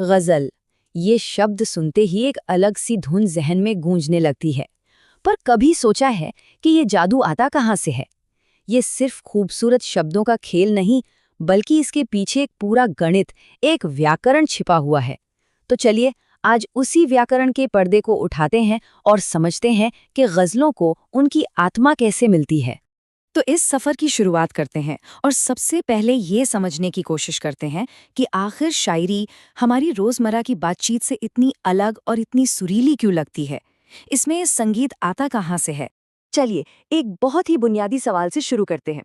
गजल, ये शब्द सुनते ही एक अलग सी धुन जहन में गूंजने लगती है। पर कभी सोचा है कि ये जादू आता कहाँ से है? ये सिर्फ खूबसूरत शब्दों का खेल नहीं, बल्कि इसके पीछे एक पूरा गणित, एक व्याकरण छिपा हुआ है। तो चलिए आज उसी व्याकरण के पर्दे को उठाते हैं और समझते हैं कि गजलों को उनकी आत्मा कैसे मिलती है। तो इस सफर की शुरुआत करते हैं और सबसे पहले ये समझने की कोशिश करते हैं कि आखिर शायरी हमारी रोजमर्रा की बातचीत से इतनी अलग और इतनी सुरीली क्यों लगती है। इसमें ये संगीत आता कहाँ से है? चलिए एक बहुत ही बुनियादी सवाल से शुरू करते हैं।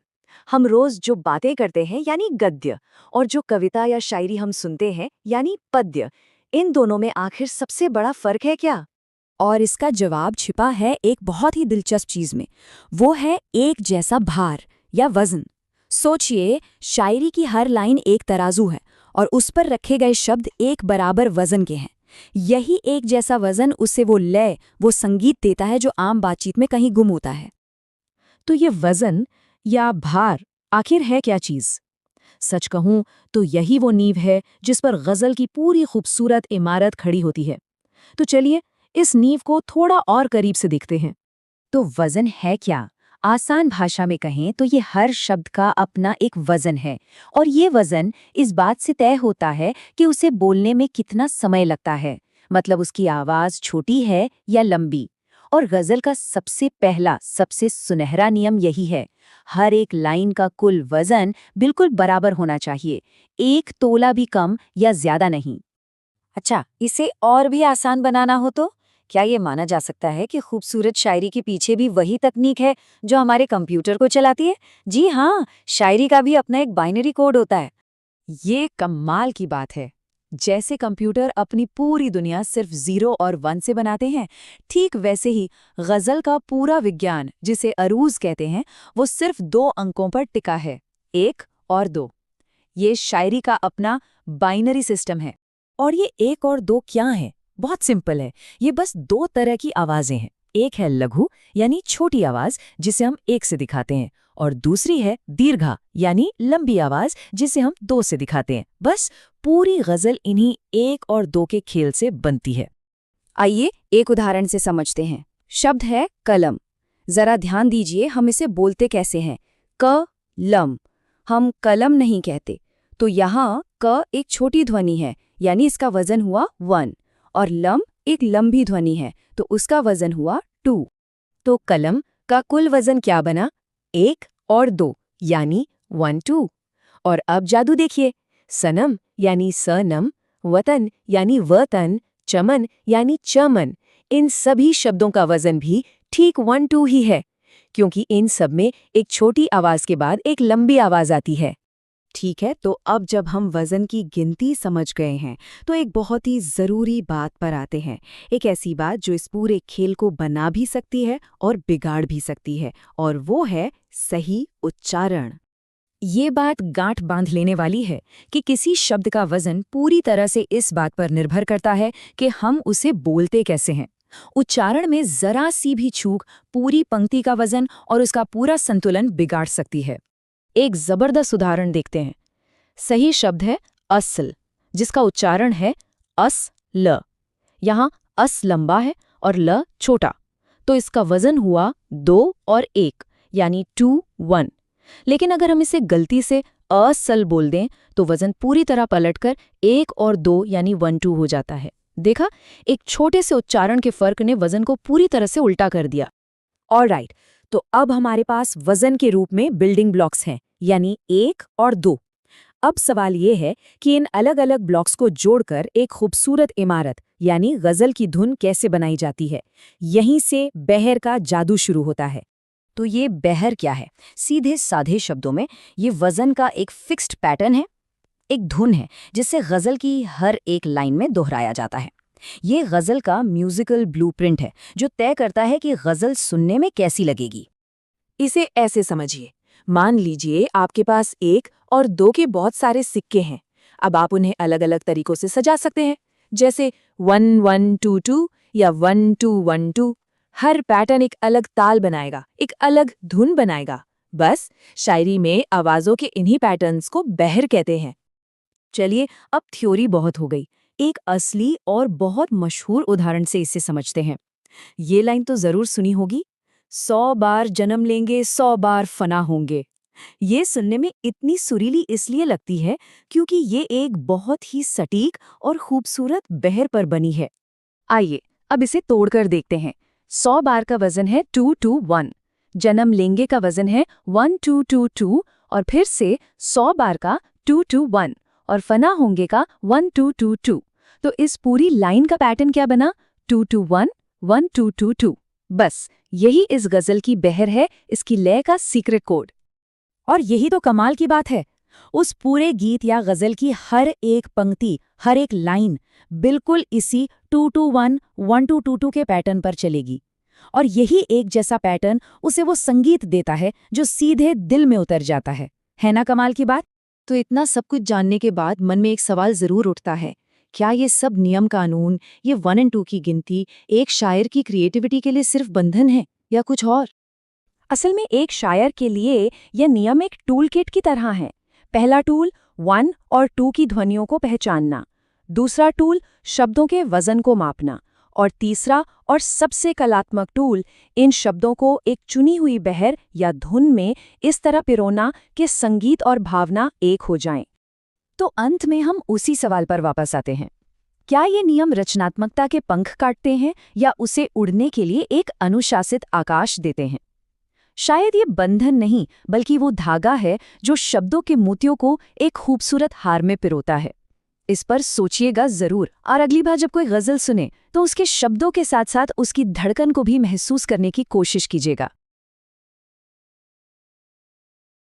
हम रोज जो बातें करते हैं यानी गद्य, और जो कविता या शायरी हम सुनते हैं यानी पद्य, इन दोनों में आखिर सबसे बड़ा फर्क है क्या? और इसका जवाब छिपा है एक बहुत ही दिलचस्प चीज में। वो है एक जैसा भार या वजन। सोचिए, शायरी की हर लाइन एक तराजू है और उस पर रखे गए शब्द एक बराबर वजन के हैं। यही एक जैसा वजन उसे वो लय, वो संगीत देता है जो आम बातचीत में कहीं गुम होता है। तो ये वजन या भार आखिर है क्या चीज? सच कहूं तो यही वो नींव है जिस पर गजल की पूरी खूबसूरत इमारत खड़ी होती है। तो चलिए इस नींव को थोड़ा और करीब से देखते हैं। तो वजन है क्या? आसान भाषा में कहें तो ये हर शब्द का अपना एक वजन है, और ये वजन इस बात से तय होता है कि उसे बोलने में कितना समय लगता है, मतलब उसकी आवाज छोटी है या लंबी। और गजल का सबसे पहला, सबसे सुनहरा नियम यही है, हर एक लाइन का कुल वजन बिल्कुल बराबर होना चाहिए, एक तोला भी कम या ज्यादा नहीं। अच्छा, इसे और भी आसान बनाना हो तो क्या ये माना जा सकता है कि खूबसूरत शायरी के पीछे भी वही तकनीक है जो हमारे कंप्यूटर को चलाती है? जी हाँ, शायरी का भी अपना एक बाइनरी कोड होता है। ये कमाल की बात है। जैसे कंप्यूटर अपनी पूरी दुनिया सिर्फ 0 और 1 से बनाते हैं, ठीक वैसे ही गजल का पूरा विज्ञान, जिसे अरूज कहते हैं, वो सिर्फ 2 अंकों पर टिका है, 1 और 2। ये शायरी का अपना बाइनरी सिस्टम है। और ये 1 और 2 क्या है? बहुत सिंपल है। ये बस 2 तरह की आवाजें हैं। एक है लघु यानी छोटी आवाज, जिसे हम 1 से दिखाते हैं, और दूसरी है दीर्घा यानी लंबी आवाज, जिसे हम 2 से दिखाते हैं। बस पूरी गजल इन्हीं 1 और 2 के खेल से बनती है। आइए एक उदाहरण से समझते हैं। शब्द है कलम। जरा ध्यान दीजिए, हम इसे बोलते कैसे हैं? क लम। हम कलम नहीं कहते। तो यहाँ क एक छोटी ध्वनि है, यानी इसका वजन हुआ 1, और लम एक लंबी ध्वनि है, तो उसका वजन हुआ 2। तो कलम का कुल वजन क्या बना? 1 और 2, यानी 1 2। और अब जादू देखिए, सनम यानी सनम, वतन यानी वतन, चमन यानी चमन, इन सभी शब्दों का वजन भी ठीक 1 2 ही है, क्योंकि इन सब में एक छोटी आवाज के बाद एक लंबी आवाज आती है। ठीक है, तो अब जब हम वजन की गिनती समझ गए हैं, तो एक बहुत ही जरूरी बात पर आते हैं। एक ऐसी बात जो इस पूरे खेल को बना भी सकती है और बिगाड़ भी सकती है, और वो है सही उच्चारण। ये बात गांठ बांध लेने वाली है कि किसी शब्द का वजन पूरी तरह से इस बात पर निर्भर करता है कि हम उसे बोलते कैसे हैं। उच्चारण में जरा सी भी चूक पूरी पंक्ति का वजन और उसका पूरा संतुलन बिगाड़ सकती है। एक जबरदस्त उदाहरण देखते हैं। सही शब्द है असल, जिसका उच्चारण है अस ल। यहाँ अस लंबा है और ल छोटा, तो इसका वजन हुआ 2 और 1, यानी 2 1। लेकिन अगर हम इसे गलती से असल बोल दें तो वजन पूरी तरह पलटकर 1 और 2 यानी 1 2 हो जाता है। देखा, एक छोटे से उच्चारण के फर्क ने वजन को पूरी तरह से उल्टा कर दिया। ऑलराइट, तो अब हमारे पास वजन के रूप में बिल्डिंग ब्लॉक्स हैं, यानी 1 और 2। अब सवाल ये है कि इन अलग अलग ब्लॉक्स को जोड़कर एक खूबसूरत इमारत यानी गजल की धुन कैसे बनाई जाती है। यहीं से बहर का जादू शुरू होता है। तो ये बहर क्या है? सीधे साधे शब्दों में ये वजन का एक फिक्स्ड पैटर्न है, एक धुन है जिसे गजल की हर एक लाइन में दोहराया जाता है। ये गजल का म्यूजिकल ब्लूप्रिंट है जो तय करता है कि गजल सुनने में कैसी लगेगी। इसे ऐसे समझिए, मान लीजिए आपके पास 1 और 2 के बहुत सारे सिक्के हैं। अब आप उन्हें अलग अलग तरीकों से सजा सकते हैं, जैसे 1 1 2 2 या 1 2 1 2। हर पैटर्न एक अलग ताल बनाएगा, एक अलग धुन बनाएगा। बस शायरी में आवाजों के इन्हीं पैटर्न्स को बहर कहते हैं। चलिए, अब थ्योरी बहुत हो गई, एक असली और बहुत मशहूर उदाहरण से इसे समझते हैं। ये लाइन तो जरूर सुनी होगी, 100 बार जन्म लेंगे 100 बार फना होंगे। ये सुनने में इतनी सुरीली इसलिए लगती है क्योंकि ये एक बहुत ही सटीक और खूबसूरत बहर पर बनी है। आइए अब इसे तोड़कर देखते हैं। 100 बार का वजन है 221, जन्म लेंगे का वजन है 1222 और फिर से 100 बार का 221 और फना होंगे का 1222। तो इस पूरी लाइन का पैटर्न क्या बना? 221 1222। बस यही इस गजल की बहर है, इसकी लय का सीक्रेट कोड। और यही तो कमाल की बात है, उस पूरे गीत या गजल की हर एक पंक्ति, हर एक लाइन बिल्कुल इसी 221 1222 के पैटर्न पर चलेगी। और यही एक जैसा पैटर्न उसे वो संगीत देता है जो सीधे दिल में उतर जाता है ना कमाल की बात? तो इतना सब कुछ जानने के बाद मन में एक सवाल जरूर उठता है, क्या ये सब नियम कानून, ये 1 और 2 की गिनती एक शायर की क्रिएटिविटी के लिए सिर्फ बंधन है या कुछ और? असल में एक शायर के लिए यह नियम एक टूल किट की तरह है। पहला टूल 1 और 2 की ध्वनियों को पहचानना, दूसरा टूल शब्दों के वजन को मापना, और तीसरा और सबसे कलात्मक टूल इन शब्दों को एक चुनी हुई बहर या धुन में इस तरह पिरोना कि संगीत और भावना एक हो जाएं। तो अंत में हम उसी सवाल पर वापस आते हैं, क्या ये नियम रचनात्मकता के पंख काटते हैं या उसे उड़ने के लिए एक अनुशासित आकाश देते हैं? शायद ये बंधन नहीं बल्कि वो धागा है जो शब्दों के मोतियों को एक खूबसूरत हार में पिरोता है। इस पर सोचिएगा जरूर, और अगली बार जब कोई गजल सुने तो उसके शब्दों के साथ साथ उसकी धड़कन को भी महसूस करने की कोशिश कीजिएगा।